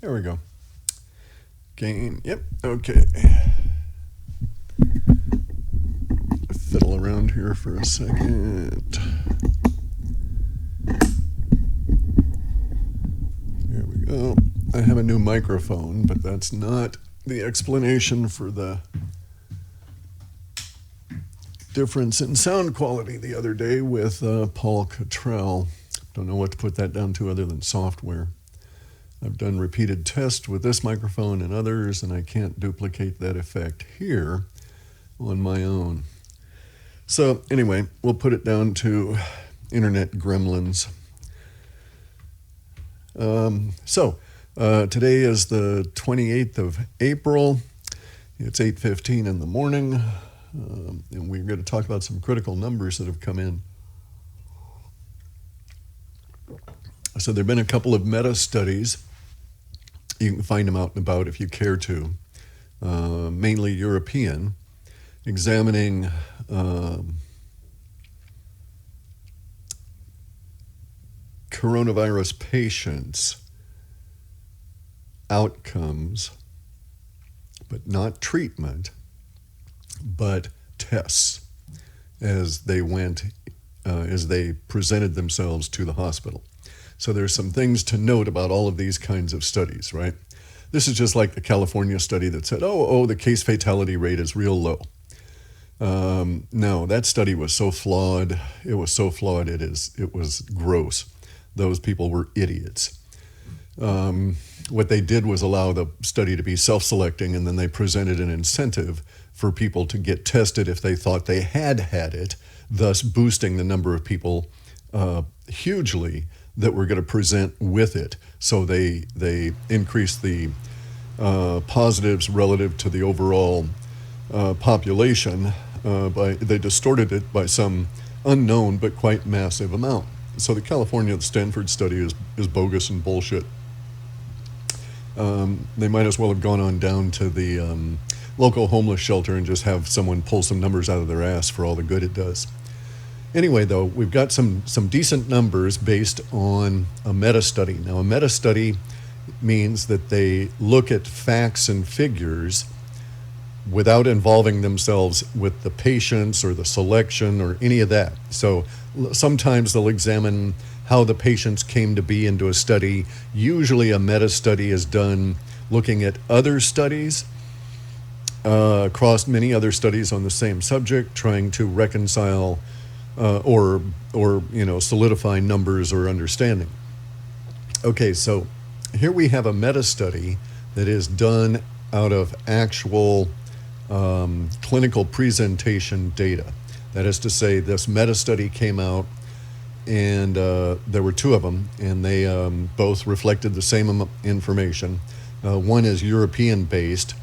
There we go. Gain, yep, okay. Fiddle around here for a second. There we go. I have a new microphone, but that's not the explanation for the difference in sound quality the other day with Paul Cottrell. Don't know what to put that down to other than software. I've done repeated tests with this microphone and others, and I can't duplicate that effect here on my own. So anyway, we'll put it down to internet gremlins. Today is the 28th of April. It's 8:15 in the morning, and we're going to talk about some critical numbers that have come in. So there have been a couple of meta-studies. You can find them out and about if you care to, mainly European, examining coronavirus patients' outcomes, but not treatment, but tests as they went, as they presented themselves to the hospital. So there's some things to note about all of these kinds of studies, right? This is just like the California study that said, the case fatality rate is real low. No, that study was so flawed. It was so flawed, it was gross. Those people were idiots. What they did was allow the study to be self-selecting, and then they presented an incentive for people to get tested if they thought they had it, thus boosting the number of people hugely that were going to present with it. So they increased the positives relative to the overall population. They distorted it by some unknown but quite massive amount. So the Stanford study is bogus and bullshit. They might as well have gone on down to the local homeless shelter and just have someone pull some numbers out of their ass for all the good it does. Anyway, though, we've got some decent numbers based on a meta-study. Now, a meta-study means that they look at facts and figures without involving themselves with the patients or the selection or any of that. So sometimes they'll examine how the patients came to be into a study. Usually a meta-study is done looking at other studies, across many other studies on the same subject, trying to reconcile or solidify numbers or understanding. Okay, so here we have a meta-study that is done out of actual clinical presentation data. That is to say, this meta-study came out, and there were two of them, and they both reflected the same information. One is European-based,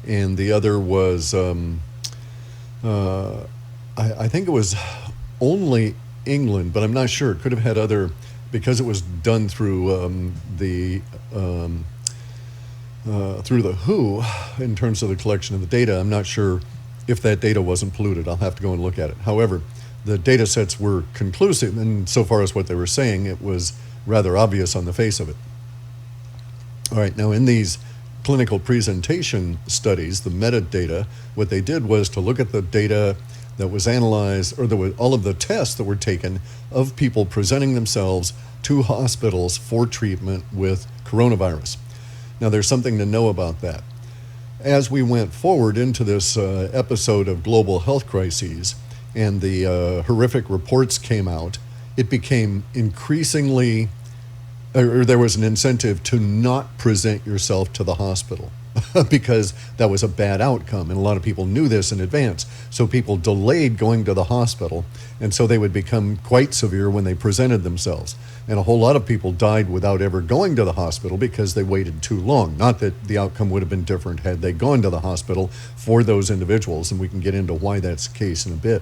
and the other was, I think it was only England, but I'm not sure. It could have had other, because it was done through the WHO in terms of the collection of the data. I'm not sure if that data wasn't polluted. I'll have to go and look at it. However, the data sets were conclusive, and so far as what they were saying, it was rather obvious on the face of it. All right, now in these clinical presentation studies, the metadata, what they did was to look at the data that was analyzed, or all of the tests that were taken of people presenting themselves to hospitals for treatment with coronavirus. Now, there's something to know about that. As we went forward into this episode of global health crises and the horrific reports came out, it became increasingly, or there was an incentive to not present yourself to the hospital because that was a bad outcome. And a lot of people knew this in advance. So people delayed going to the hospital, and so they would become quite severe when they presented themselves. And a whole lot of people died without ever going to the hospital because they waited too long. Not that the outcome would have been different had they gone to the hospital for those individuals, and we can get into why that's the case in a bit.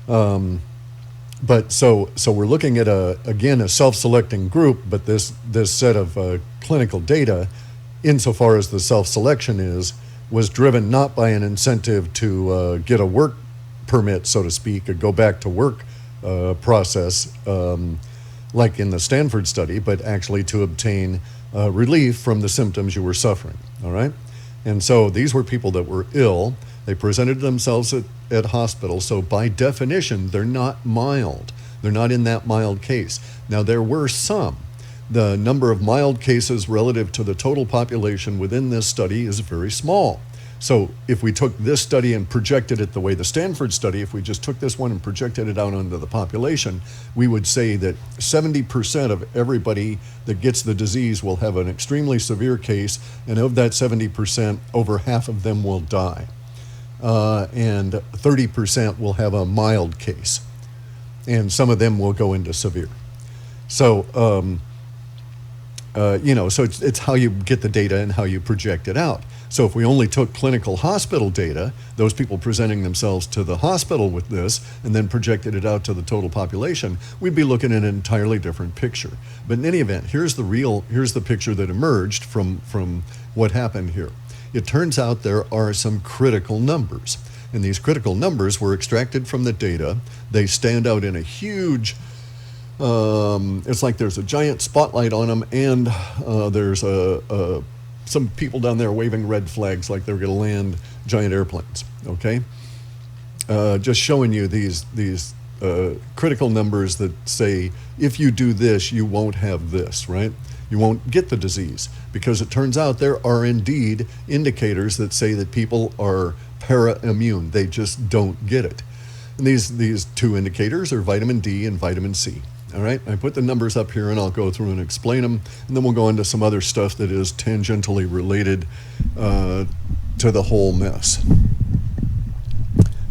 But so we're looking at a self-selecting group, but this set of clinical data, insofar as the self-selection was driven not by an incentive to get a work permit, so to speak, a go back to work process, like in the Stanford study, but actually to obtain relief from the symptoms you were suffering, all right? And so these were people that were ill. They presented themselves at hospitals, so by definition, they're not mild. They're not in that mild case. Now, there were some. The number of mild cases relative to the total population within this study is very small. So if we took this study and projected it the way the Stanford study, if we just took this one and projected it out onto the population, we would say that 70% of everybody that gets the disease will have an extremely severe case, and of that 70%, over half of them will die. And 30% will have a mild case, and some of them will go into severe. So, so it's how you get the data and how you project it out. So if we only took clinical hospital data, those people presenting themselves to the hospital with this, and then projected it out to the total population, we'd be looking at an entirely different picture. But in any event, here's the picture that emerged from what happened here. It turns out there are some critical numbers, and these critical numbers were extracted from the data. They stand out in a huge, it's like there's a giant spotlight on them, and there's some people down there waving red flags like they're going to land giant airplanes, okay? Just showing you these critical numbers that say, if you do this, you won't have this, right? You won't get the disease, because it turns out there are indeed indicators that say that people are para-immune. They just don't get it. And these two indicators are vitamin D and vitamin C. All right, I put the numbers up here and I'll go through and explain them, and then we'll go into some other stuff that is tangentially related to the whole mess.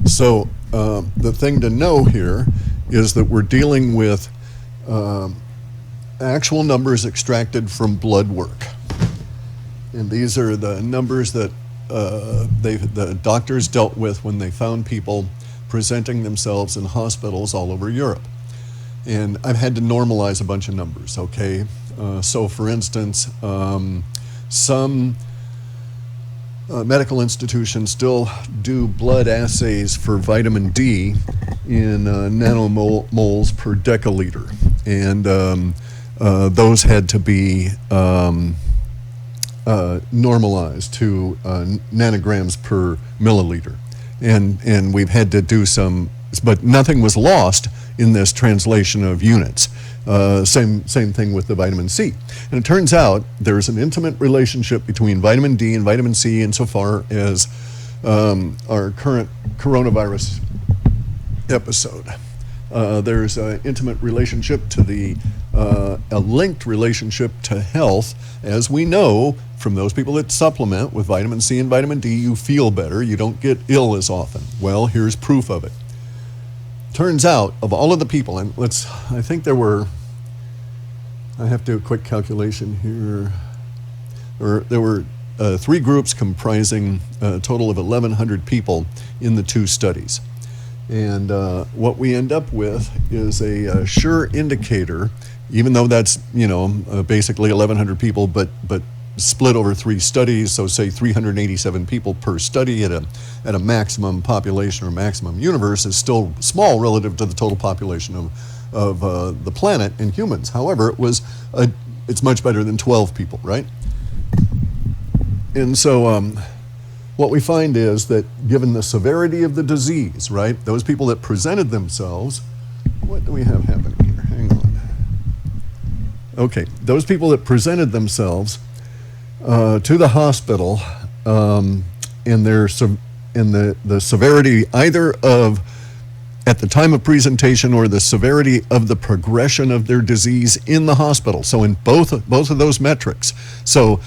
So the thing to know here is that we're dealing with actual numbers extracted from blood work. And these are the numbers that the doctors dealt with when they found people presenting themselves in hospitals all over Europe. And I've had to normalize a bunch of numbers, okay? So for instance, some medical institutions still do blood assays for vitamin D in nanomoles per deciliter. And those had to be normalized to nanograms per milliliter. And we've had to do some, but nothing was lost in this translation of units. Same thing with the vitamin C. And it turns out there's an intimate relationship between vitamin D and vitamin C insofar as our current coronavirus episode. There's an intimate relationship to a linked relationship to health. As we know from those people that supplement with vitamin C and vitamin D, you feel better, you don't get ill as often. Well, here's proof of it. Turns out, of all of the people, and I think there were, I have to do a quick calculation here, there were 3 groups comprising a total of 1,100 people in the 2 studies. And what we end up with is a sure indicator, even though that's, basically 1,100 people, but split over 3 studies, so say 387 people per study at a maximum population or maximum universe is still small relative to the total population of the planet and humans. However, it's much better than 12 people, right? And so what we find is that given the severity of the disease, right, those people that presented themselves, what do we have happening here? Hang on. Okay, those people that presented themselves to the hospital, and the severity either of at the time of presentation or the severity of the progression of their disease in the hospital. So in both of those metrics. So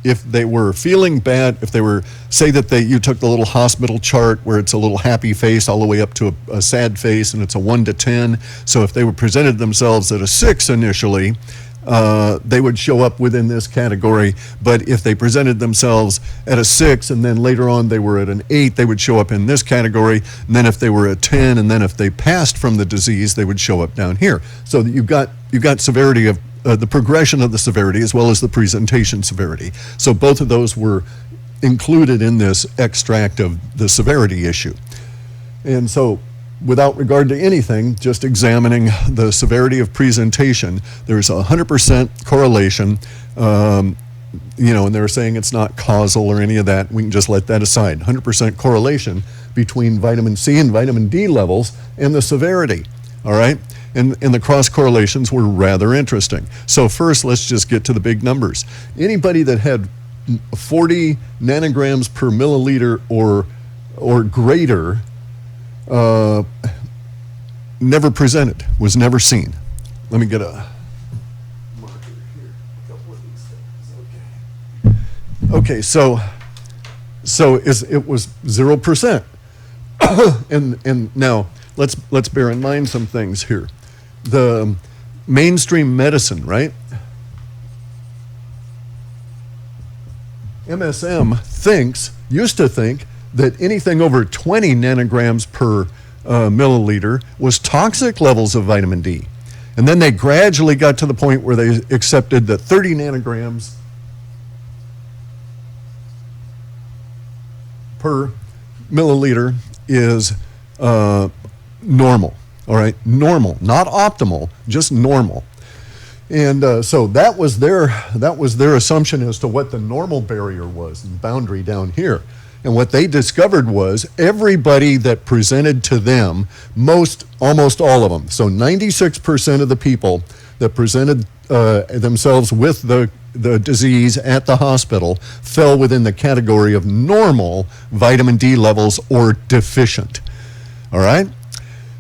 if they were feeling bad, if they were, say that you took the little hospital chart where it's a little happy face all the way up to a sad face, and it's a 1 to 10. So if they were presented themselves at a 6 initially, they would show up within this category. But if they presented themselves at a 6 and then later on they were at an 8, they would show up in this category. And then if they were at 10, and then if they passed from the disease, they would show up down here. So that you've got severity of the progression of the severity as well as the presentation severity. So both of those were included in this extract of the severity issue. And so, without regard to anything, just examining the severity of presentation, there's a 100% correlation. And they're saying it's not causal or any of that. We can just let that aside. 100% correlation between vitamin C and vitamin D levels and the severity. All right? And the cross correlations were rather interesting. So first, let's just get to the big numbers. Anybody that had 40 nanograms per milliliter or greater never presented, was never seen. Let me get a marker here. A couple of these things. Okay, so it was 0%. and now let's bear in mind some things here. The mainstream medicine, right? MSM used to think that anything over 20 nanograms per milliliter was toxic levels of vitamin D. And then they gradually got to the point where they accepted that 30 nanograms per milliliter is normal. All right, normal, not optimal, just normal. And so that was their assumption as to what the normal barrier was, the boundary down here. And what they discovered was everybody that presented to them, almost all of them, so 96% of the people that presented themselves with the disease at the hospital fell within the category of normal vitamin D levels or deficient. All right?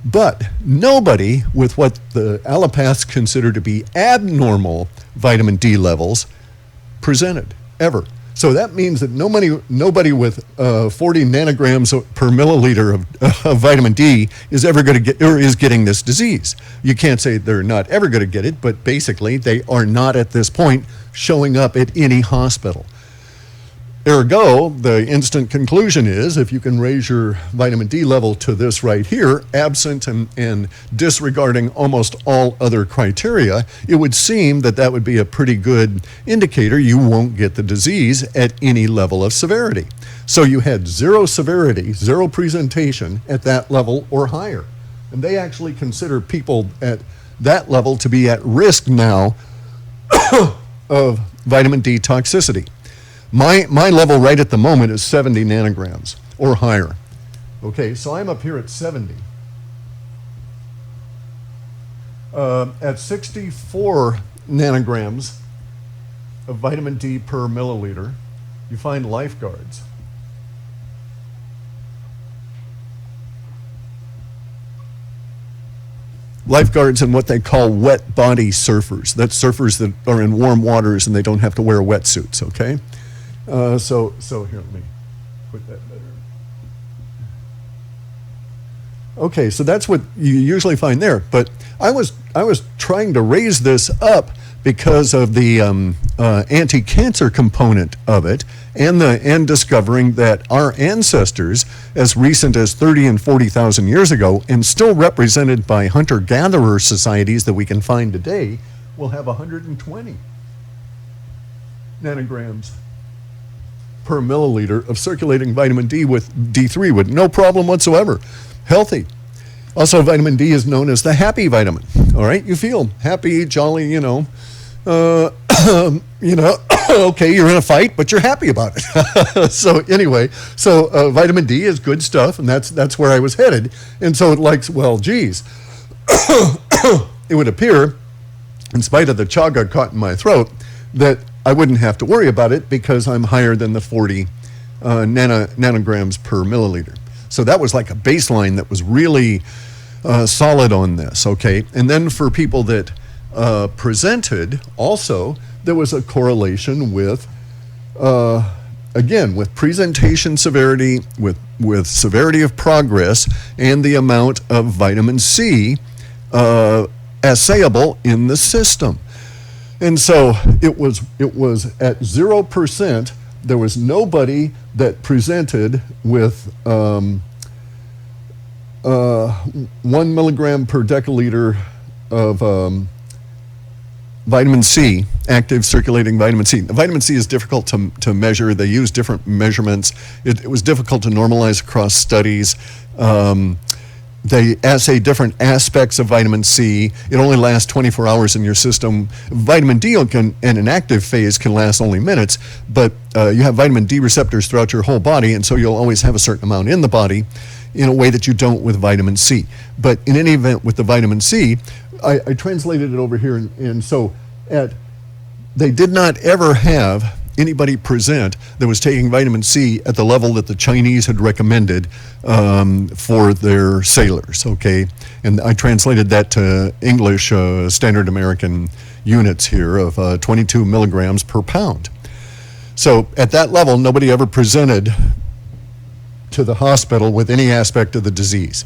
But nobody with what the allopaths consider to be abnormal vitamin D levels presented, ever. So that means that nobody with 40 nanograms per milliliter of vitamin D is ever going to get, or is getting this disease. You can't say they're not ever going to get it, but basically they are not at this point showing up at any hospital. Ergo, the instant conclusion is if you can raise your vitamin D level to this right here, absent and disregarding almost all other criteria, it would seem that that would be a pretty good indicator you won't get the disease at any level of severity. So you had zero severity, zero presentation at that level or higher. And they actually consider people at that level to be at risk now of vitamin D toxicity. My level right at the moment is 70 nanograms or higher. Okay, so I'm up here at 70. At 64 nanograms of vitamin D per milliliter, you find lifeguards. Lifeguards and what they call wet body surfers. That's surfers that are in warm waters and they don't have to wear wetsuits, okay? So here, let me put that better. Okay, so that's what you usually find there. But I was trying to raise this up because of the anti-cancer component of it, and discovering that our ancestors, as recent as 30 and 40,000 years ago, and still represented by hunter-gatherer societies that we can find today, will have 120 nanograms per milliliter of circulating vitamin D with D3 with no problem whatsoever. Healthy. Also, vitamin D is known as the happy vitamin. All right, you feel happy, jolly, okay, you're in a fight, but you're happy about it. So anyway, vitamin D is good stuff, and that's where I was headed. And so it likes, well, geez, it would appear, in spite of the chaga caught in my throat, that I wouldn't have to worry about it because I'm higher than the 40 nanograms per milliliter. So that was like a baseline that was really solid on this, okay? And then for people that presented, also, there was a correlation with, again, with presentation severity, with severity of progress, and the amount of vitamin C assayable in the system. And so it was at 0%. There was nobody that presented with 1 milligram per deciliter of vitamin C, active circulating vitamin C. The vitamin C is difficult to measure. They use different measurements. It was difficult to normalize across studies. They assay different aspects of vitamin C. It only lasts 24 hours in your system. Vitamin D in an active phase can last only minutes, but you have vitamin D receptors throughout your whole body, and so you'll always have a certain amount in the body in a way that you don't with vitamin C. But in any event, with the vitamin C, I translated it over here, and so they did not ever have anybody present that was taking vitamin C at the level that the Chinese had recommended for their sailors, okay? And I translated that to English standard American units here of 22 milligrams per pound. So at that level, nobody ever presented to the hospital with any aspect of the disease.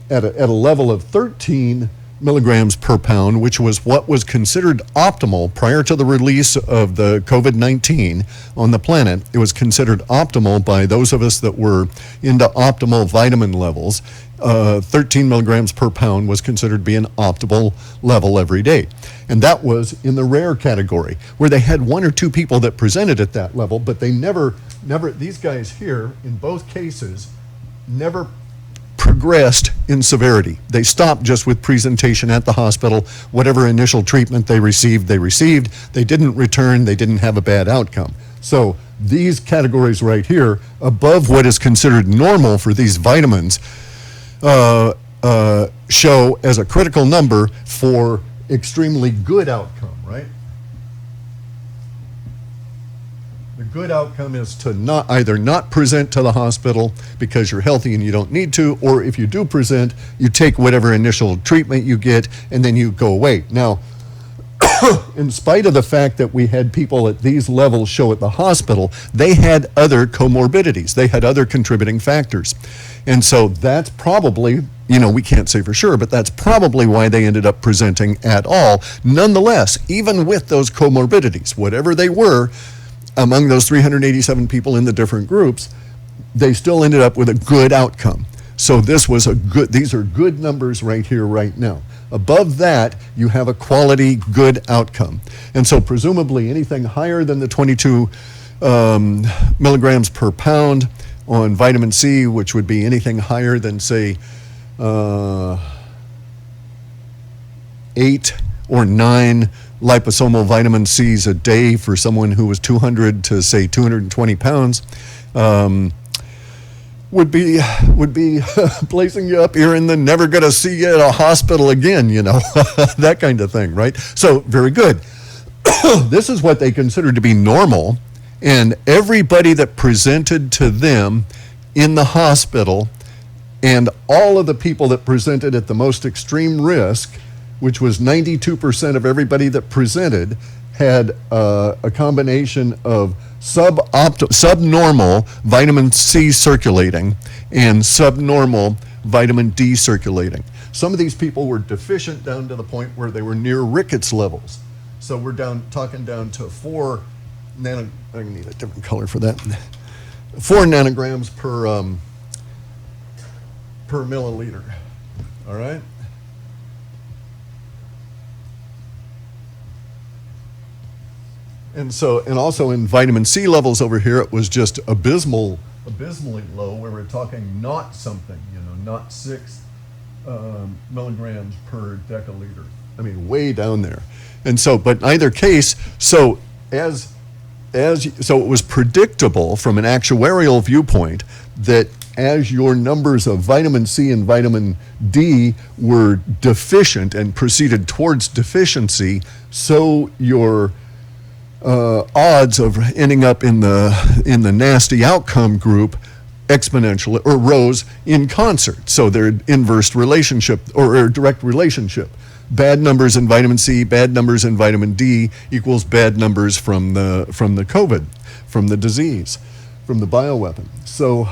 At a level of 13 milligrams per pound, which was what was considered optimal prior to the release of the COVID-19 on the planet. It was considered optimal by those of us that were into optimal vitamin levels. 13 milligrams per pound was considered to be an optimal level every day. And that was in the rare category, where they had one or two people that presented at that level, but they never, these guys here, in both cases, never progressed in severity. They stopped just with presentation at the hospital. Whatever initial treatment they received. They didn't return. They didn't have a bad outcome. So these categories right here, above what is considered normal for these vitamins, show as a critical number for extremely good outcome, right? The good outcome is to either not present to the hospital because you're healthy and you don't need to, or if you do present, you take whatever initial treatment you get and then you go away. Now, in spite of the fact that we had people at these levels show at the hospital, they had other comorbidities. They had other contributing factors. And so that's probably, we can't say for sure, but that's probably why they ended up presenting at all. Nonetheless, even with those comorbidities, whatever they were, among those 387 people in the different groups, they still ended up with a good outcome. So these are good numbers right here, right now. Above that, you have a quality good outcome. And so presumably anything higher than the 22 milligrams per pound on vitamin C, which would be anything higher than, say, 8 or 9 liposomal vitamin C's a day for someone who was 200 to, say, 220 pounds, would be placing you up here in the never gonna see you at a hospital again, that kind of thing, right? So very good. This is what they consider to be normal, and everybody that presented to them in the hospital and all of the people that presented at the most extreme risk, which was 92% of everybody that presented, had a combination of subnormal vitamin C circulating and subnormal vitamin D circulating. Some of these people were deficient down to the point where they were near rickets levels. So we're talking down to 4 I need a different color for that. 4 nanograms per milliliter. All right. And also in vitamin C levels over here, it was just abysmally low, where we're talking not something, not 6 milligrams per deciliter. I mean, way down there. And so, but in either case, so it was predictable from an actuarial viewpoint that as your numbers of vitamin C and vitamin D were deficient and proceeded towards deficiency, so your odds of ending up in the nasty outcome group exponentially or rose in concert. So they're inverse relationship or direct relationship. Bad numbers in vitamin C, bad numbers in vitamin D equals bad numbers from the COVID, from the disease, from the bioweapon. So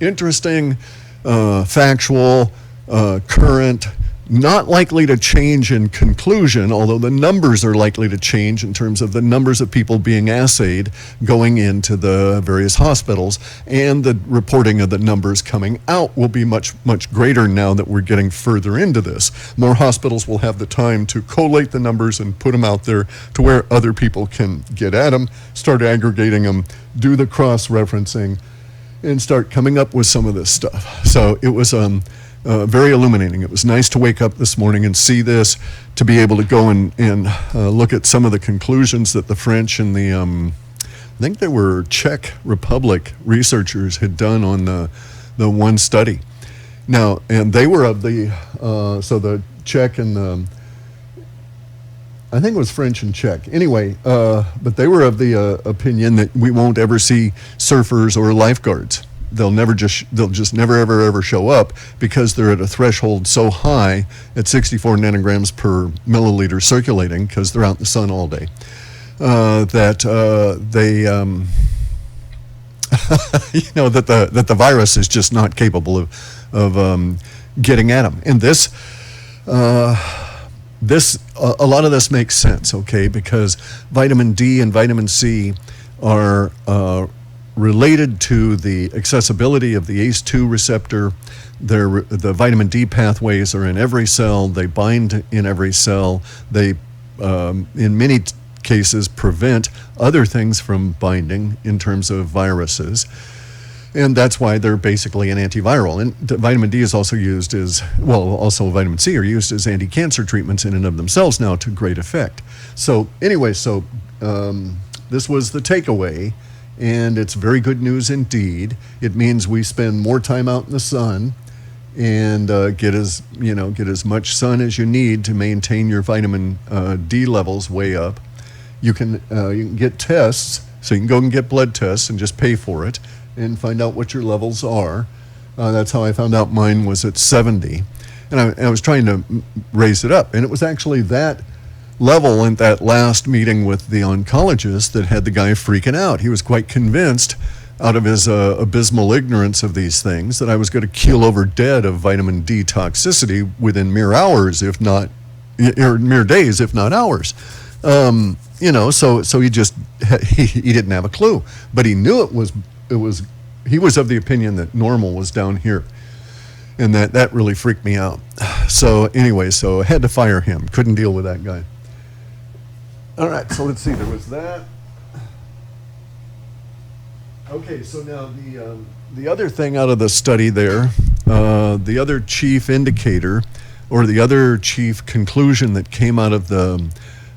interesting, factual, current, not likely to change in conclusion, although the numbers are likely to change in terms of the numbers of people being assayed going into the various hospitals, and the reporting of the numbers coming out will be much, much greater now that we're getting further into this. More hospitals will have the time to collate the numbers and put them out there to where other people can get at them, start aggregating them, do the cross-referencing, and start coming up with some of this stuff. So it was very illuminating. It was nice to wake up this morning and see this, to be able to go and look at some of the conclusions that the French and the, I think they were Czech Republic researchers had done on the one study. Now, and they were of the, so the Czech and the, I think it was French and Czech. Anyway, but they were of the opinion that we won't ever see surfers or lifeguards. They'll just never ever show up, because they're at a threshold so high at 64 nanograms per milliliter circulating, because they're out in the sun all day, that they that the virus is just not capable of getting at them. And this a lot of this makes sense, okay, because vitamin D and vitamin C are related to the accessibility of the ACE2 receptor. The vitamin D pathways are in every cell. They bind in every cell. They, in many cases, prevent other things from binding in terms of viruses. And that's why they're basically an antiviral. And vitamin D is also used as, well, also vitamin C are used as anti-cancer treatments in and of themselves now to great effect. So anyway, this was the takeaway, and it's very good news indeed. It means we spend more time out in the sun and get as much sun as you need to maintain your vitamin D levels way up. You can get tests, so you can go and get blood tests and just pay for it and find out what your levels are. That's how I found out mine was at 70. And I was trying to raise it up. And it was actually that level in that last meeting with the oncologist that had the guy freaking out. He was quite convinced, out of his abysmal ignorance of these things, that I was going to keel over dead of vitamin D toxicity within mere hours, if not, or mere days, if not hours. So he just, he didn't have a clue. But he knew he was of the opinion that normal was down here. And that really freaked me out. So anyway, I had to fire him. Couldn't deal with that guy. All right, so let's see, there was that. Okay, so now the other thing out of the study there, the other chief indicator, or the other chief conclusion that came out of the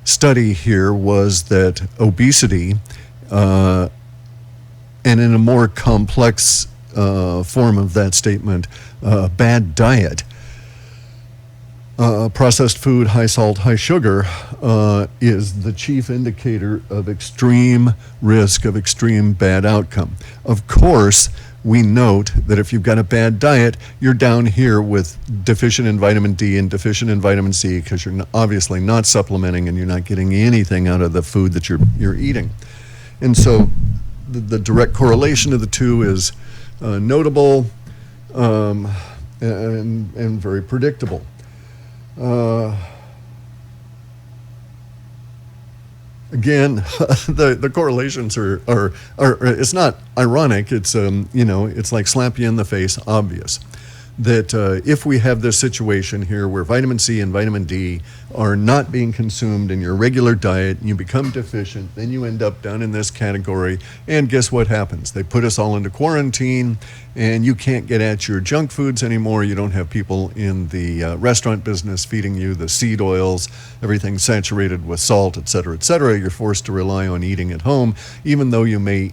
study here, was that obesity, and in a more complex form of that statement, bad diet, processed food, high salt, high sugar, is the chief indicator of extreme risk of extreme bad outcome. Of course, we note that if you've got a bad diet, you're down here with deficient in vitamin D and deficient in vitamin C, because you're obviously not supplementing and you're not getting anything out of the food that you're eating. And so the direct correlation of the two is notable and very predictable. Again, the correlations are it's not ironic. It's it's like slap you in the face obvious that if we have this situation here where vitamin C and vitamin D are not being consumed in your regular diet, and you become deficient, then you end up down in this category. And guess what happens? They put us all into quarantine, and you can't get at your junk foods anymore. You don't have people in the restaurant business feeding you the seed oils, everything saturated with salt, et cetera, et cetera. You're forced to rely on eating at home, even though you may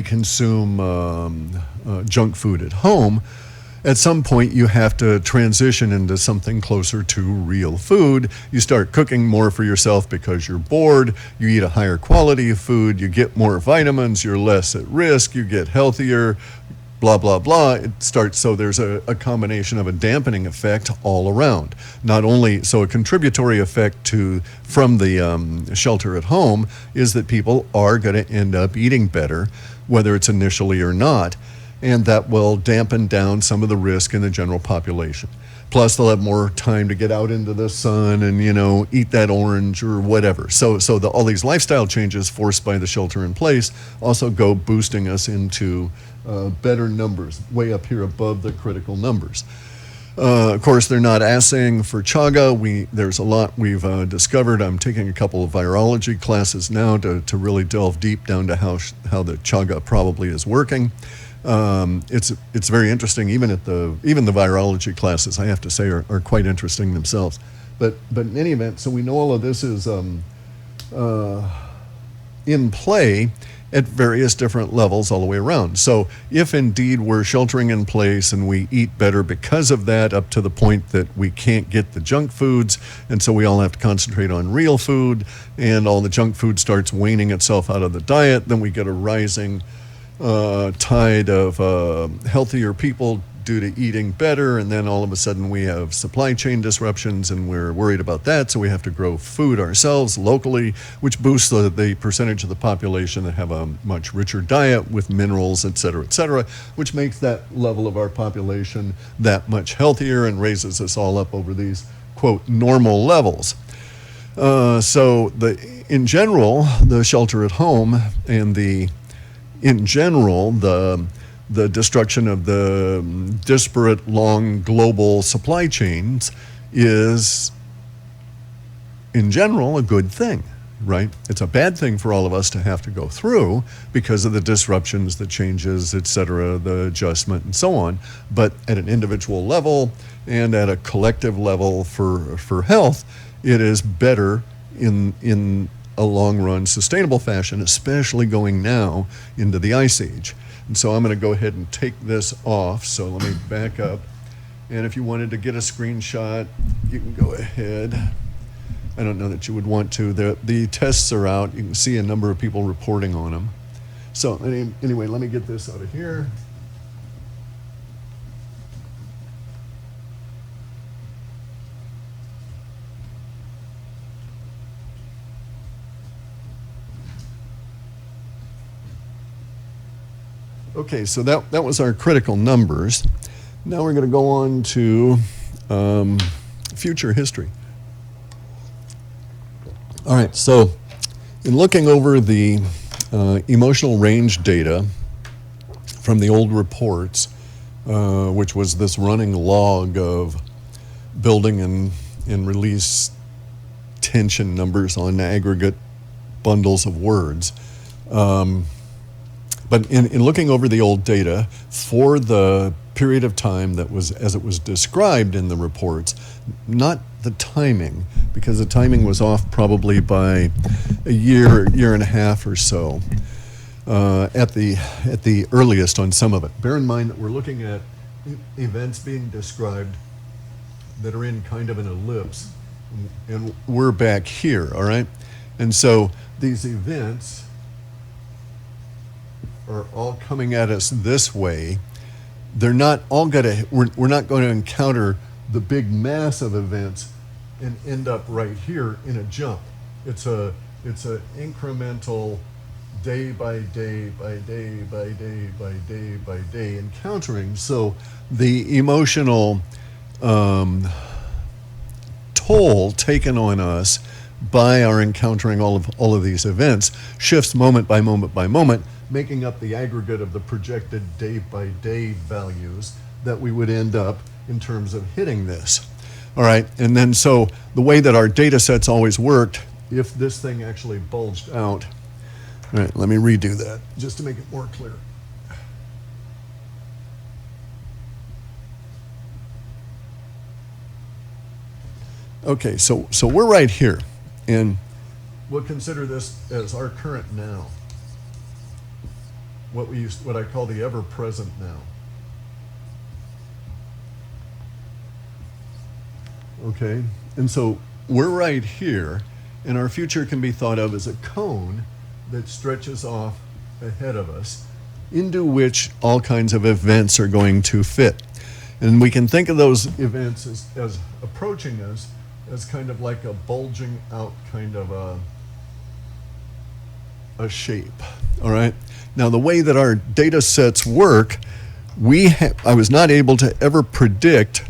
consume junk food at home. At some point, you have to transition into something closer to real food. You start cooking more for yourself because you're bored. You eat a higher quality of food. You get more vitamins. You're less at risk. You get healthier, blah, blah, blah. It starts, so there's a combination of a dampening effect all around. Not only, so a contributory effect from the shelter at home is that people are going to end up eating better, whether it's initially or not. And that will dampen down some of the risk in the general population. Plus, they'll have more time to get out into the sun and, eat that orange or whatever. So all these lifestyle changes forced by the shelter in place also go boosting us into better numbers, way up here above the critical numbers. Of course, they're not assaying for chaga. There's a lot we've discovered. I'm taking a couple of virology classes now to really delve deep down to how the chaga probably is working. It's very interesting. Even the virology classes, I have to say, are quite interesting themselves. But in any event, so we know all of this is in play at various different levels all the way around. So if indeed we're sheltering in place and we eat better because of that, up to the point that we can't get the junk foods, and so we all have to concentrate on real food, and all the junk food starts waning itself out of the diet, then we get a rising tide of healthier people due to eating better, and then all of a sudden we have supply chain disruptions, and we're worried about that, so we have to grow food ourselves locally, which boosts the percentage of the population that have a much richer diet with minerals, et cetera, which makes that level of our population that much healthier and raises us all up over these, quote, normal levels. In general, the shelter at home and the destruction of the disparate, long global supply chains is, in general, a good thing, right? It's a bad thing for all of us to have to go through because of the disruptions, the changes, et cetera, the adjustment, and so on. But at an individual level and at a collective level for health, it is better in a long-run, sustainable fashion, especially going now into the Ice Age. And so I'm going to go ahead and take this off. So let me back up. And if you wanted to get a screenshot, you can go ahead. I don't know that you would want to. The tests are out. You can see a number of people reporting on them. So anyway, let me get this out of here. Okay, so that was our critical numbers. Now we're going to go on to future history. All right, so in looking over the emotional range data from the old reports, which was this running log of building and release tension numbers on aggregate bundles of words, but in looking over the old data for the period of time that was as it was described in the reports, not the timing, because the timing was off probably by a year and a half or so at the earliest on some of it. Bear in mind that we're looking at events being described that are in kind of an ellipse, and we're back here, all right? And so these events are all coming at us this way. They're not all we're not going to encounter the big mass of events and end up right here in a jump. It's a incremental day by day by day by day by day by day encountering. So the emotional toll taken on us by our encountering all of these events shifts moment by moment by moment, making up the aggregate of the projected day-by-day values that we would end up in terms of hitting this. All right, and then so the way that our data sets always worked, if this thing actually bulged out, all right, let me redo that just to make it more clear. Okay, so we're right here, and we'll consider this as our current now. What I call the ever-present now. Okay, and so we're right here, and our future can be thought of as a cone that stretches off ahead of us, into which all kinds of events are going to fit. And we can think of those events as approaching us as kind of like a bulging out kind of a shape, all right? Now, the way that our data sets work, I was not able to ever predict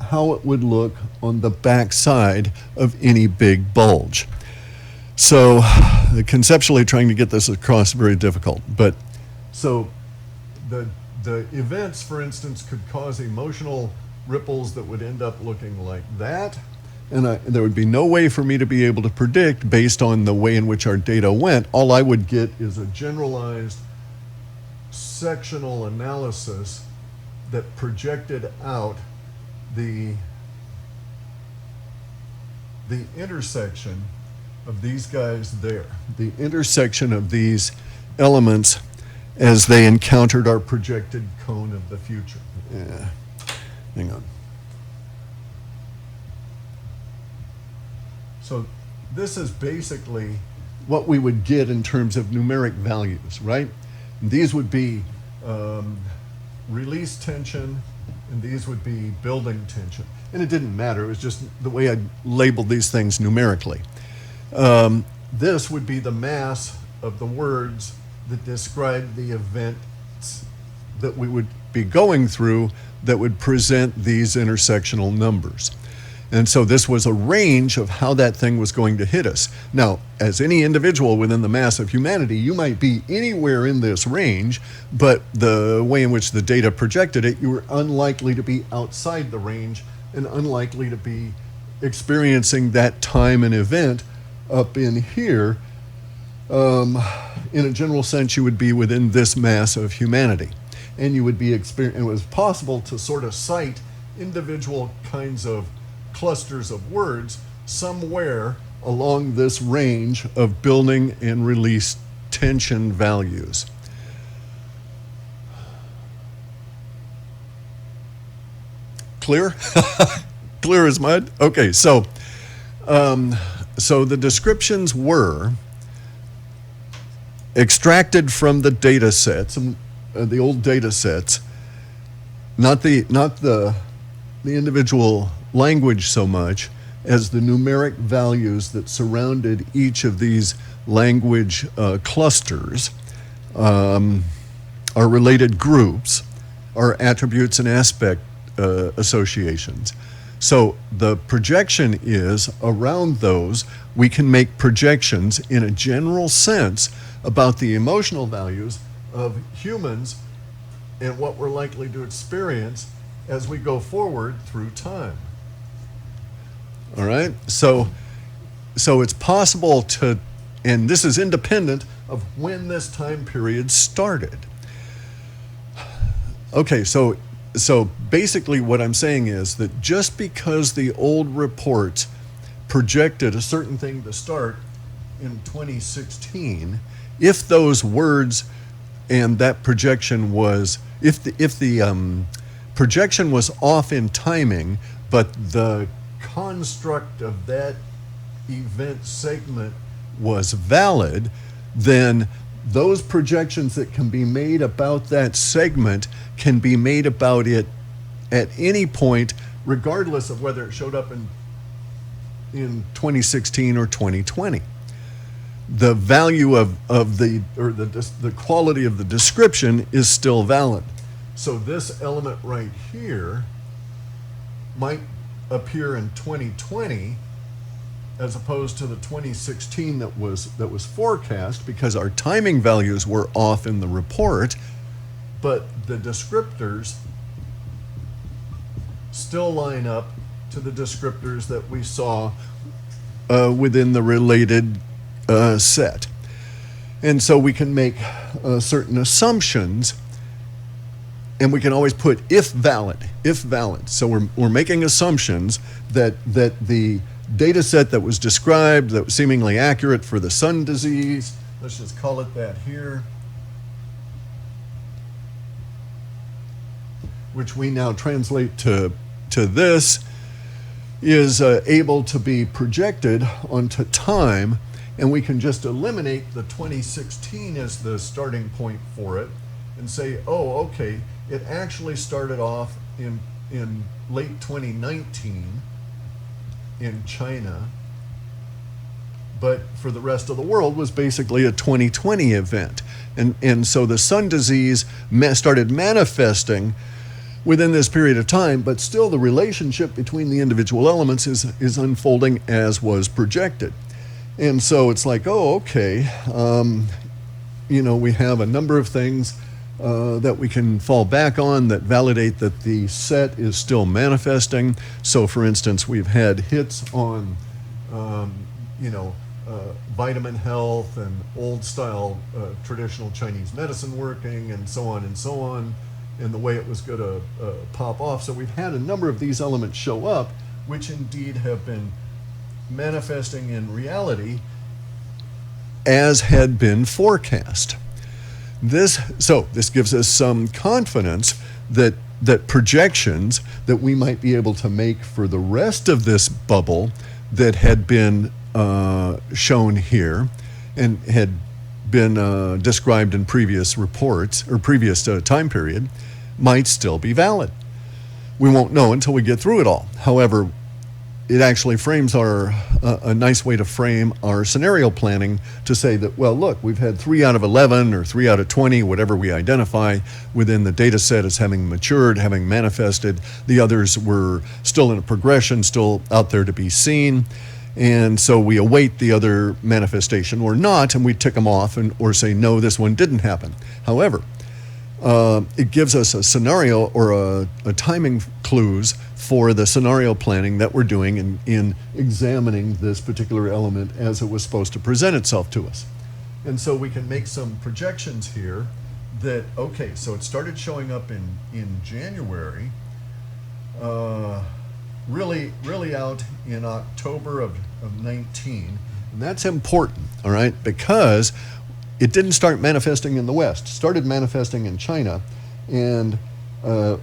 how it would look on the backside of any big bulge. So conceptually trying to get this across, very difficult. But so the events, for instance, could cause emotional ripples that would end up looking like that. And there would be no way for me to be able to predict based on the way in which our data went. All I would get is a generalized sectional analysis that projected out the intersection of these guys there, the intersection of these elements as they encountered our projected cone of the future. Yeah. Hang on. So this is basically what we would get in terms of numeric values, right? And these would be release tension, and these would be building tension. And it didn't matter, it was just the way I labeled these things numerically. This would be the mass of the words that describe the events that we would be going through that would present these intersectional numbers. And so this was a range of how that thing was going to hit us. Now, as any individual within the mass of humanity, you might be anywhere in this range, but the way in which the data projected it, you were unlikely to be outside the range and unlikely to be experiencing that time and event up in here. In a general sense, you would be within this mass of humanity. And you would be it was possible to sort of cite individual kinds of clusters of words somewhere along this range of building and release tension values. Clear? Clear as mud? Okay, so the descriptions were extracted from the data sets, the old data sets, not the individual language so much as the numeric values that surrounded each of these language clusters, are related groups, are attributes and aspect associations. So the projection is around those, we can make projections in a general sense about the emotional values of humans and what we're likely to experience as we go forward through time. All right, so it's possible to, and this is independent of when this time period started. Okay, so basically what I'm saying is that just because the old reports projected a certain thing to start in 2016, if those words and that projection was, if the projection was off in timing, but the construct of that event segment was valid, then those projections that can be made about that segment can be made about it at any point, regardless of whether it showed up in 2016 or 2020. The value of the quality of the description is still valid. So this element right here might appear in 2020 as opposed to the 2016 that was forecast, because our timing values were off in the report, but the descriptors still line up to the descriptors that we saw within the related set. And so we can make certain assumptions, and we can always put if valid. So we're making assumptions that the data set that was described, that was seemingly accurate for the sun disease, let's just call it that here, which we now translate to this, is able to be projected onto time, and we can just eliminate the 2016 as the starting point for it and say, oh, okay, it actually started off in late 2019 in China, but for the rest of the world was basically a 2020 event. And so the sun disease started manifesting within this period of time, but still the relationship between the individual elements is unfolding as was projected. And so it's like, oh, okay, we have a number of things that we can fall back on that validate that the set is still manifesting. So, for instance, we've had hits on, you know, vitamin health and old style traditional Chinese medicine working and so on and so on, and the way it was going to pop off. So we've had a number of these elements show up, which indeed have been manifesting in reality as had been forecast. This gives us some confidence that projections that we might be able to make for the rest of this bubble that had been shown here and had been described in previous reports or previous time period might still be valid. We won't know until we get through it all. However, it actually frames a nice way to frame our scenario planning to say that, well, look, we've had 3 out of 11 or 3 out of 20, whatever we identify within the data set as having matured, having manifested. The others were still in a progression, still out there to be seen. And so we await the other manifestation or not, and we tick them off or say, no, this one didn't happen. However, it gives us a scenario or a timing clues for the scenario planning that we're doing in examining this particular element as it was supposed to present itself to us. And so we can make some projections here that, okay, so it started showing up in January, really out in October of 19. And that's important, all right, because it didn't start manifesting in the West. It started manifesting in China, and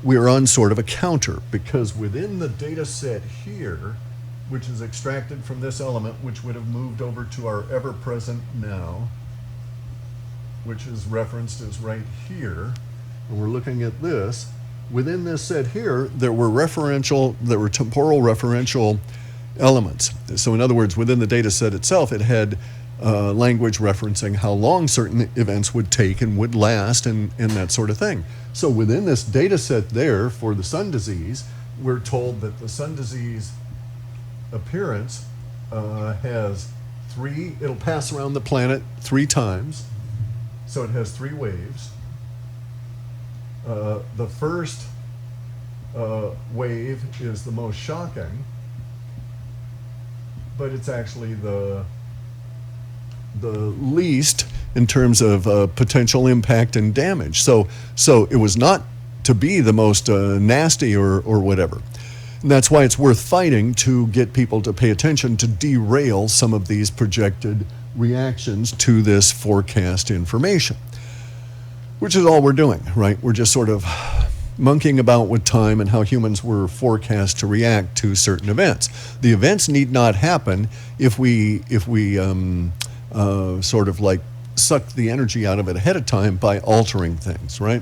we are on sort of a counter, because within the data set here, which is extracted from this element, which would have moved over to our ever-present now, which is referenced as right here, and we're looking at this, within this set here, there were temporal referential elements. So in other words, within the data set itself, it had language referencing how long certain events would take and would last and that sort of thing. So within this data set there for the sun disease, we're told that the sun disease appearance has it'll pass around the planet 3 times. So it has 3 waves. The first wave is the most shocking, but it's actually the least in terms of potential impact and damage. So it was not to be the most nasty or whatever. And that's why it's worth fighting to get people to pay attention to derail some of these projected reactions to this forecast information, which is all we're doing, right? We're just sort of monkeying about with time and how humans were forecast to react to certain events. The events need not happen if we sort of like suck the energy out of it ahead of time by altering things, right?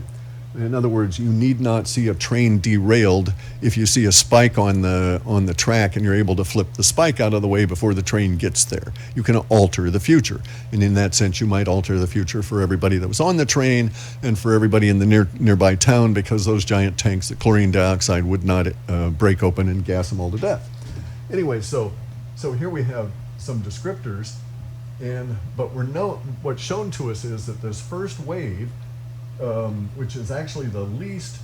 In other words, you need not see a train derailed if you see a spike on the track and you're able to flip the spike out of the way before the train gets there. You can alter the future. And in that sense, you might alter the future for everybody that was on the train and for everybody in the nearby town, because those giant tanks of chlorine dioxide would not break open and gas them all to death. Anyway, so here we have some descriptors, but what's shown to us is that this first wave, which is actually the least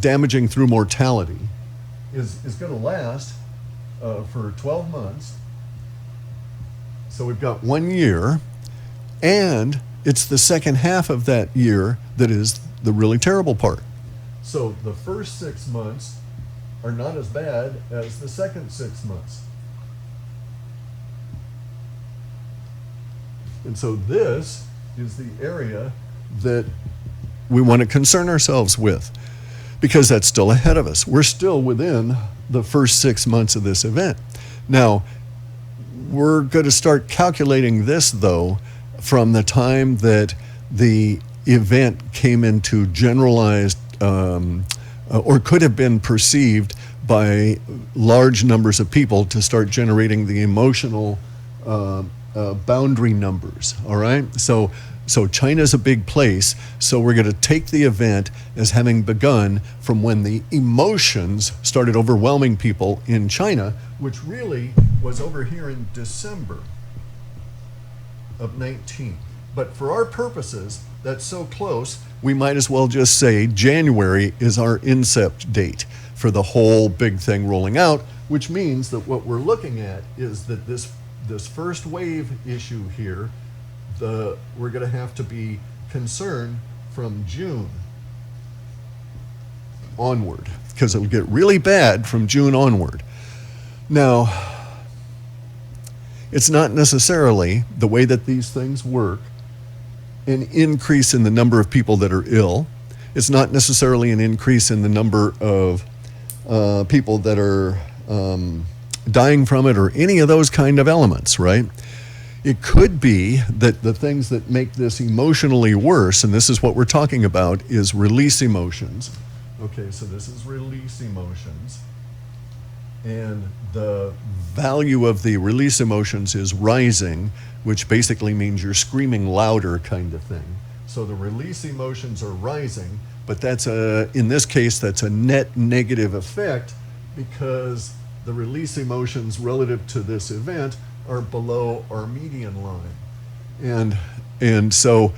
damaging through mortality, is going to last for 12 months. So we've got 1 year, and it's the second half of that year that is the really terrible part. So the first 6 months are not as bad as the second 6 months. And so this is the area that we want to concern ourselves with, because that's still ahead of us. We're still within the first 6 months of this event. Now, we're going to start calculating this, though, from the time that the event came into generalized or could have been perceived by large numbers of people to start generating the emotional boundary numbers, all right? So China's a big place, so we're going to take the event as having begun from when the emotions started overwhelming people in China, which really was over here in December of 19. But for our purposes, that's so close, we might as well just say January is our incept date for the whole big thing rolling out, which means that what we're looking at is that this first wave issue here, we're going to have to be concerned from June onward, because it'll get really bad from June onward. Now, it's not necessarily the way that these things work an increase in the number of people that are ill. It's not necessarily an increase in the number of people that are dying from it or any of those kind of elements, right? It could be that the things that make this emotionally worse, and this is what we're talking about, is release emotions. Okay, so this is release emotions. And the value of the release emotions is rising, which basically means you're screaming louder kind of thing. So the release emotions are rising, but in this case, that's a net negative effect because the release emotions relative to this event are below our median line. And so,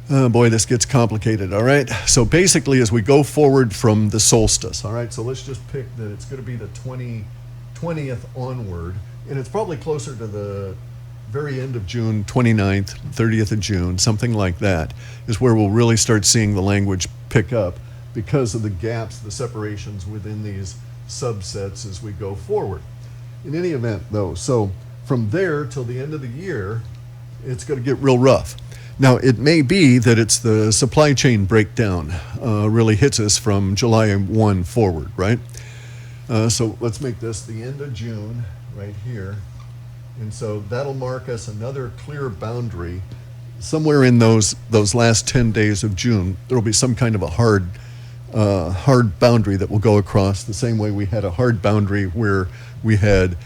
boy, this gets complicated, all right? So basically, as we go forward from the solstice, all right, so let's just pick that it's going to be the 20th onward, and it's probably closer to the very end of June, 29th, 30th of June, something like that, is where we'll really start seeing the language pick up because of the gaps, the separations within these subsets as we go forward. In any event, though, so from there till the end of the year, it's going to get real rough. Now, it may be that it's the supply chain breakdown really hits us from July 1 forward, right? So let's make this the end of June right here. And so that'll mark us another clear boundary. Somewhere in those last 10 days of June, there'll be some kind of a hard boundary that will go across the same way we had a hard boundary where we had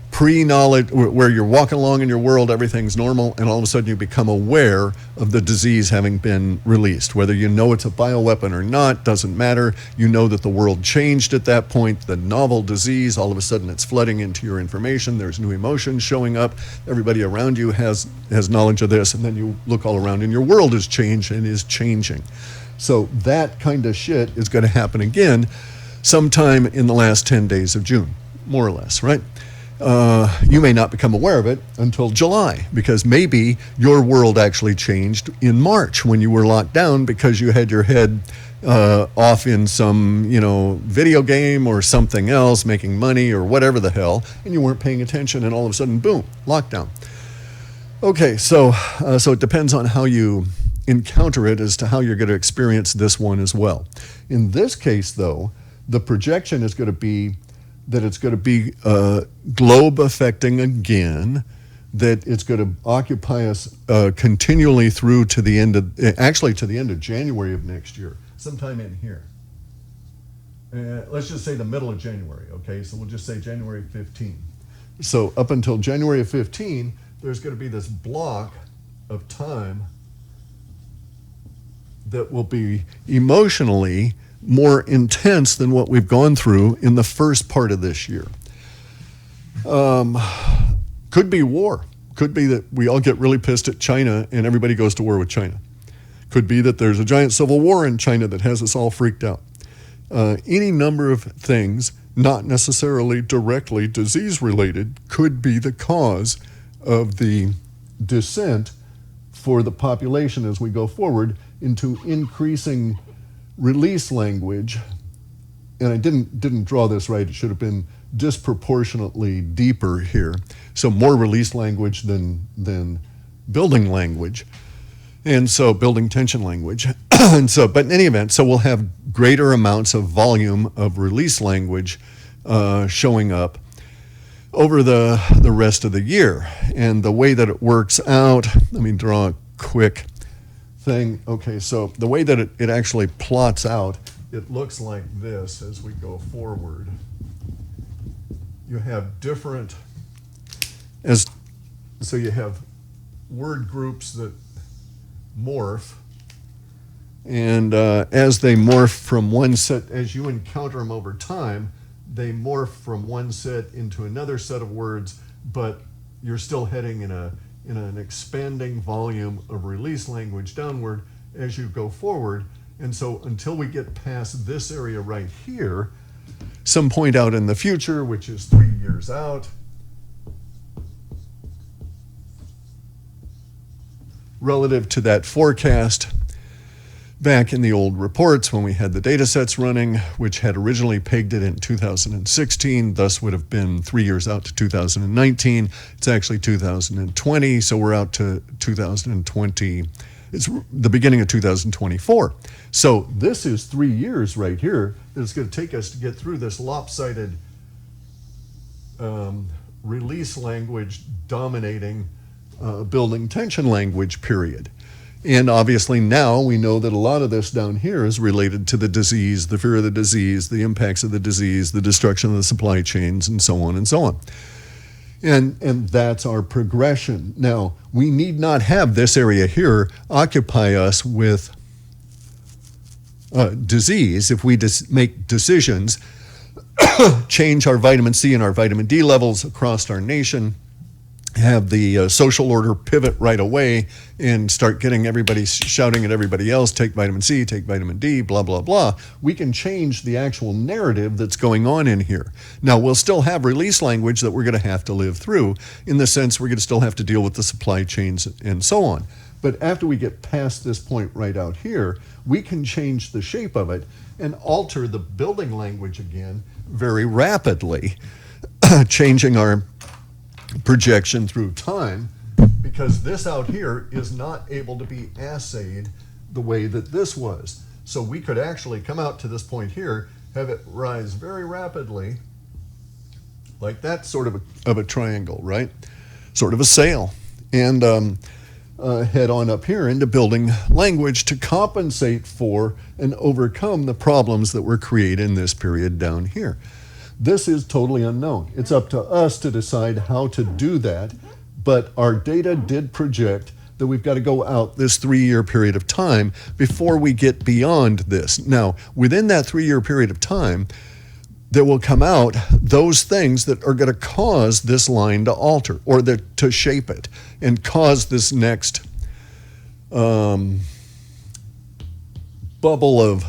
pre-knowledge, where you're walking along in your world, everything's normal, and all of a sudden you become aware of the disease having been released. Whether you know it's a bioweapon or not, doesn't matter. You know that the world changed at that point. The novel disease, all of a sudden it's flooding into your information. There's new emotions showing up. Everybody around you has knowledge of this, and then you look all around and your world has changed and is changing. So that kind of shit is going to happen again sometime in the last 10 days of June, more or less, right? You may not become aware of it until July, because maybe your world actually changed in March when you were locked down because you had your head off in some, video game or something else, making money or whatever the hell, and you weren't paying attention, and all of a sudden, boom, lockdown. Okay, so it depends on how you encounter it as to how you're going to experience this one as well. In this case, though, the projection is going to be that it's going to be globe affecting again, that it's going to occupy us continually through to the end of January of next year, sometime in here. Let's just say the middle of January, okay? So we'll just say January 15. So up until January of 15, there's going to be this block of time that will be emotionally more intense than what we've gone through in the first part of this year. Could be war. Could be that we all get really pissed at China and everybody goes to war with China. Could be that there's a giant civil war in China that has us all freaked out. Any number of things, not necessarily directly disease-related, could be the cause of the descent for the population as we go forward into increasing release language. And I didn't draw this right. It should have been disproportionately deeper here. So more release language than building language. And so building tension language. But in any event, so we'll have greater amounts of volume of release language showing up over the rest of the year. And the way that it works out, let me draw a quick thing. Okay, so the way that it actually plots out, it looks like this as we go forward. You have different, so you have word groups that morph, and as they morph from one set, as you encounter them over time, they morph from one set into another set of words, but you're still heading in in an expanding volume of release language downward as you go forward. And so until we get past this area right here, some point out in the future, which is 3 years out, relative to that forecast back in the old reports when we had the data sets running, which had originally pegged it in 2016, thus would have been 3 years out to 2019. It's actually 2020, so we're out to 2020. It's the beginning of 2024. So this is 3 years right here that it's going to take us to get through this lopsided release language dominating building tension language period. And obviously now we know that a lot of this down here is related to the disease, the fear of the disease, the impacts of the disease, the destruction of the supply chains, and so on and so on. And that's our progression. Now, we need not have this area here occupy us with disease if we make decisions, change our vitamin C and our vitamin D levels across our nation, have the social order pivot right away and start getting everybody shouting at everybody else, take vitamin C, take vitamin D, blah, blah, blah. We can change the actual narrative that's going on in here. Now, we'll still have release language that we're going to have to live through in the sense we're going to still have to deal with the supply chains and so on. But after we get past this point right out here, we can change the shape of it and alter the building language again very rapidly, changing our projection through time, because this out here is not able to be assayed the way that this was. So we could actually come out to this point here, have it rise very rapidly, like that sort of a triangle, right? Sort of a sail, and head on up here into building language to compensate for and overcome the problems that were created in this period down here. This is totally unknown. It's up to us to decide how to do that, but our data did project that we've got to go out this 3-year period of time before we get beyond this. Now, within that 3-year period of time, there will come out those things that are going to cause this line to alter or to shape it and cause this next bubble of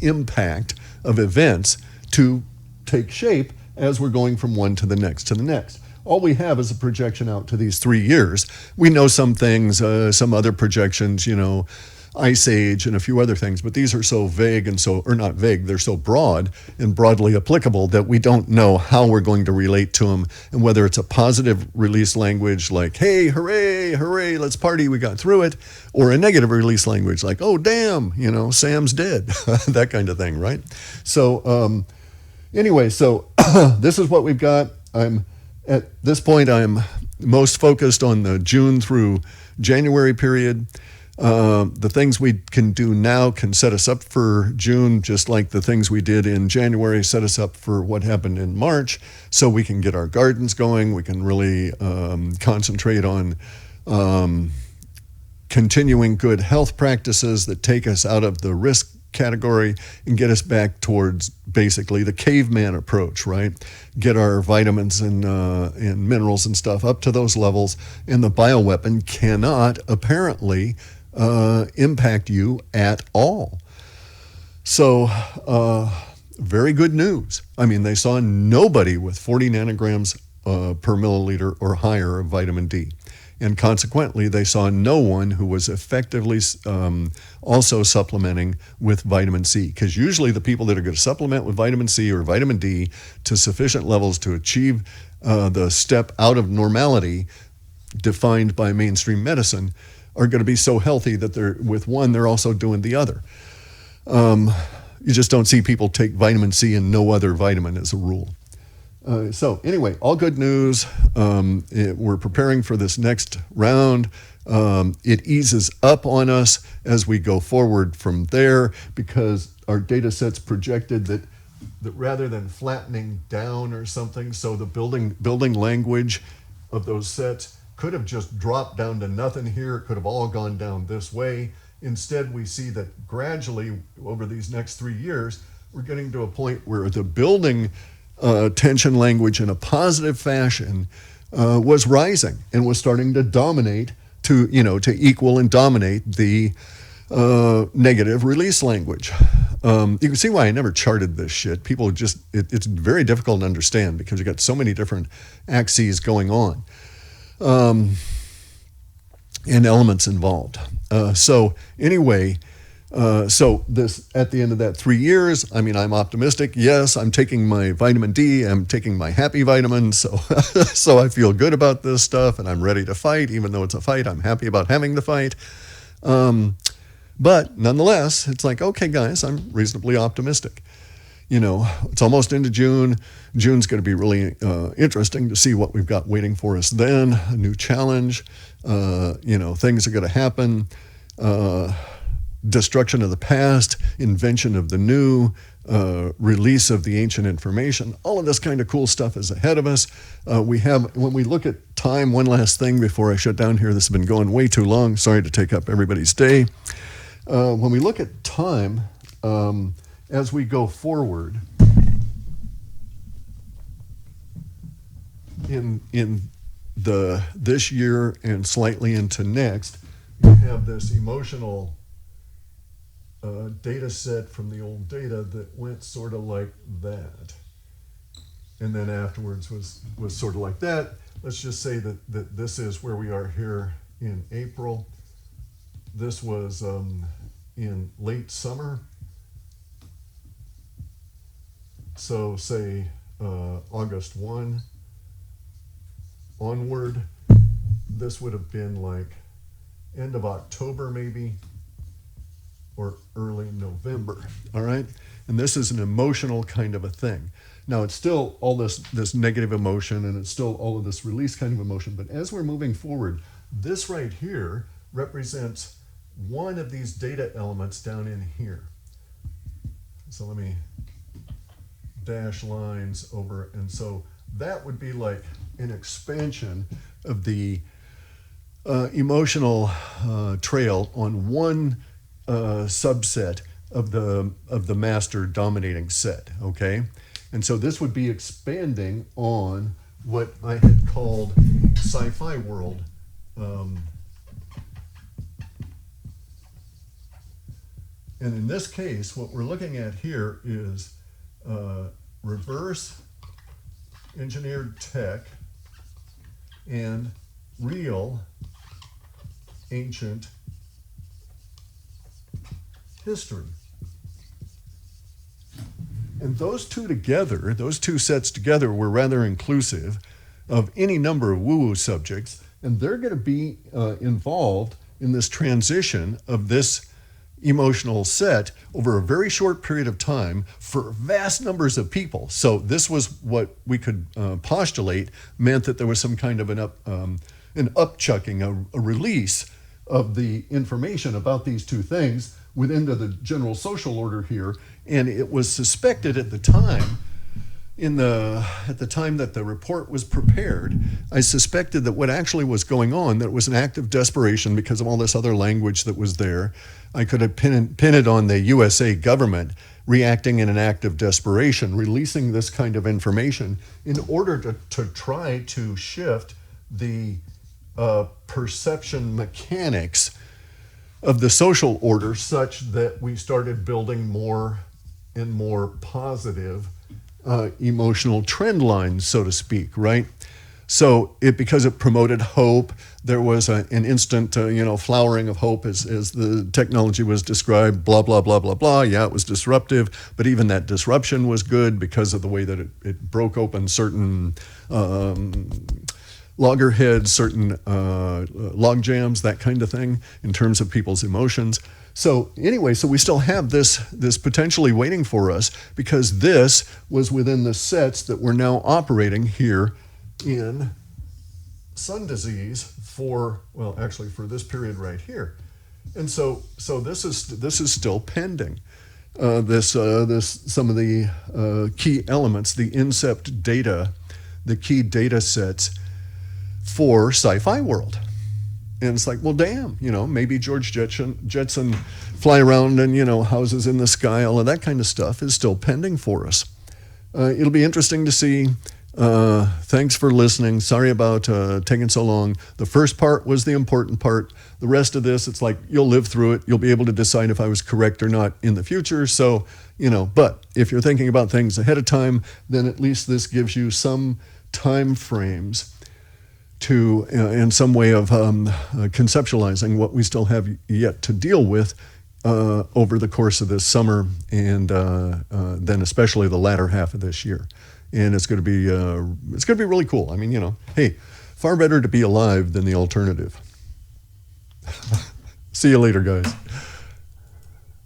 impact of events to take shape as we're going from one to the next to the next. All we have is a projection out to these 3 years. We know some things, some other projections, Ice Age and a few other things, but these are so vague or not vague, they're so broad and broadly applicable that we don't know how we're going to relate to them and whether it's a positive release language like, hey, hooray, hooray, let's party, we got through it, or a negative release language like, oh, damn, Sam's dead, that kind of thing, right? So, anyway, so this is what we've got. At this point, I'm most focused on the June through January period. The things we can do now can set us up for June, just like the things we did in January set us up for what happened in March, so we can get our gardens going. We can really concentrate on continuing good health practices that take us out of the risk category and get us back towards basically the caveman approach, right? Get our vitamins and minerals and stuff up to those levels, and the bioweapon cannot apparently impact you at all. So very good news. I mean, they saw nobody with 40 nanograms per milliliter or higher of vitamin D. And consequently, they saw no one who was effectively also supplementing with vitamin C. Because usually the people that are going to supplement with vitamin C or vitamin D to sufficient levels to achieve the step out of normality defined by mainstream medicine are going to be so healthy that they're also doing the other. You just don't see people take vitamin C and no other vitamin as a rule. So anyway, all good news. We're preparing for this next round. It eases up on us as we go forward from there because our data sets projected that rather than flattening down or something, so the building language of those sets could have just dropped down to nothing here. It could have all gone down this way. Instead, we see that gradually over these next 3 years, we're getting to a point where the building tension language in a positive fashion was rising and was starting to dominate, to equal and dominate the negative release language. You can see why I never charted this shit. People it's very difficult to understand because you got so many different axes going on and elements involved. So anyway, so this at the end of that 3 years, I mean, I'm optimistic. Yes, I'm taking my vitamin D. I'm taking my happy vitamin. So, so I feel good about this stuff, and I'm ready to fight. Even though it's a fight, I'm happy about having the fight. But nonetheless, it's like, okay, guys, I'm reasonably optimistic. It's almost into June. June's going to be really interesting to see what we've got waiting for us then. A new challenge. Things are going to happen. Destruction of the past, invention of the new, release of the ancient information. All of this kind of cool stuff is ahead of us. When we look at time, one last thing before I shut down here. This has been going way too long. Sorry to take up everybody's day. When we look at time, as we go forward in this year and slightly into next, we have this emotional data set from the old data that went sort of like that, and then afterwards was sort of like that. Let's just say that this is where we are here in April. This was in late summer, so say August 1 onward. This would have been like end of October maybe, or early November, all right? And this is an emotional kind of a thing. Now, it's still all this negative emotion, and it's still all of this release kind of emotion, but as we're moving forward, this right here represents one of these data elements down in here. So let me dash lines over, and so that would be like an expansion of the emotional trail on one subset of the master dominating set, okay? And so this would be expanding on what I had called sci-fi world. And in this case, what we're looking at here is reverse engineered tech and real ancient history. And those two sets together were rather inclusive of any number of woo-woo subjects, and they're going to be involved in this transition of this emotional set over a very short period of time for vast numbers of people. So this was what we could postulate meant that there was some kind of an upchucking, a release of the information about these two things within the general social order here. And it was suspected at the time, at the time that the report was prepared, I suspected that what actually was going on, that it was an act of desperation because of all this other language that was there. I could have pinned it on the USA government reacting in an act of desperation, releasing this kind of information in order to try to shift the perception mechanics of the social order such that we started building more and more positive emotional trend lines, so to speak, right? So because it promoted hope, there was an instant, flowering of hope as the technology was described, blah, blah, blah, blah, blah. Yeah, it was disruptive, but even that disruption was good because of the way that it broke open certain loggerheads, certain log jams, that kind of thing, in terms of people's emotions. So anyway, so we still have this potentially waiting for us because this was within the sets that we're now operating here in sun disease for this period right here. And so this is still pending. Some of the key elements, the incept data, the key data sets for sci-fi world. And it's like, well, damn, maybe George Jetson fly around and, houses in the sky, all of that kind of stuff is still pending for us. It'll be interesting to see Thanks for listening. Sorry about taking so long. The first part was the important part. The rest of this, it's like you'll live through it. You'll be able to decide if I was correct or not in the future. So, but if you're thinking about things ahead of time, then at least this gives you some time frames to, in some way of conceptualizing what we still have yet to deal with over the course of this summer and then especially the latter half of this year. And it's going to be really cool. I mean, hey, far better to be alive than the alternative. See you later, guys.